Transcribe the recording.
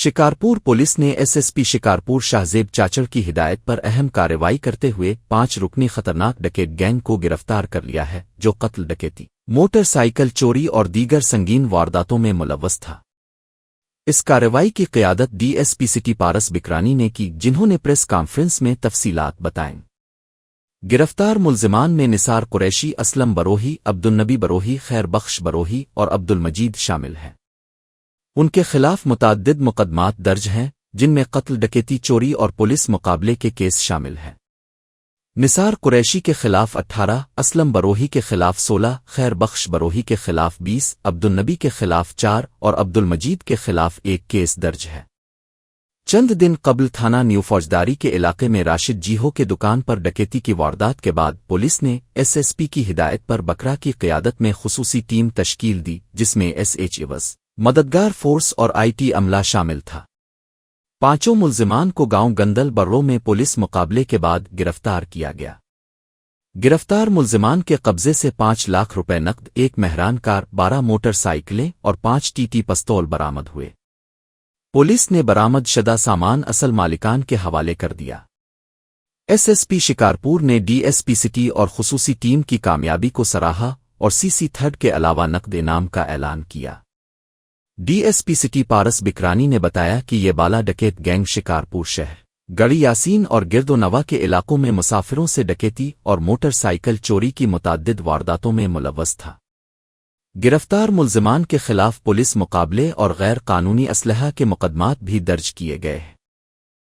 Shikarpur police نے S S P Shikarpur Shahzeb Chachar کی ہدایت پر اہم کارروائی کرتے ہوئے 5 رکنی خطرناک ڈکیت گینگ کو گرفتار کر لیا ہے جو قتل، ڈکیتی، موٹر سائیکل چوری اور دیگر سنگین وارداتوں میں ملوث تھا۔ اس کارروائی کی قیادت ڈی ایس پی سٹی پارس بکرانی نے کی، جنہوں نے پریس کانفرنس میں تفصیلات بتائیں۔ گرفتار ملزمان میں نثار قریشی، اسلم بروہی، عبدالنبی بروہی، خیر بخش بروہی اور عبدالمجید شامل ہیں۔ ان کے خلاف متعدد مقدمات درج ہیں، جن میں قتل، ڈکیتی، چوری اور پولیس مقابلے کے کیس شامل ہیں۔ نثار قریشی کے خلاف 18، اسلم بروہی کے خلاف 16، خیر بخش بروہی کے خلاف 20، عبدالنبی کے خلاف 4 اور عبدالمجید کے خلاف 1 کیس درج ہے۔ چند دن قبل تھانہ نیو فوجداری کے علاقے میں راشد جیہو کے دکان پر ڈکیتی کی واردات کے بعد پولیس نے ایس ایس پی کی ہدایت پر بکرا کی قیادت میں خصوصی ٹیم تشکیل دی، جس میں ایس ایچ ایوز، مددگار فورس اور آئی ٹی عملہ شامل تھا۔ 5 ملزمان کو گاؤں گندل برو میں پولیس مقابلے کے بعد گرفتار کیا گیا۔ گرفتار ملزمان کے قبضے سے 5 لاکھ روپے نقد، 1 مہران کار، 12 موٹر سائیکلیں اور 5 ٹی پستول برآمد ہوئے۔ پولیس نے برآمد شدہ سامان اصل مالکان کے حوالے کر دیا۔ ایس ایس پی شکارپور نے ڈی ایس پی سٹی اور خصوصی ٹیم کی کامیابی کو سراہا اور سی تھرڈ کے علاوہ نقد انعام کا اعلان کیا۔ ڈی ایس پی سٹی پارس بکرانی نے بتایا کہ یہ بالا ڈکیت گینگ شکارپور شہر، گڑی یاسین اور گرد و نواح کے علاقوں میں مسافروں سے ڈکیتی اور موٹر سائیکل چوری کی متعدد وارداتوں میں ملوث تھا۔ گرفتار ملزمان کے خلاف پولیس مقابلے اور غیر قانونی اسلحہ کے مقدمات بھی درج کیے گئے ہیں۔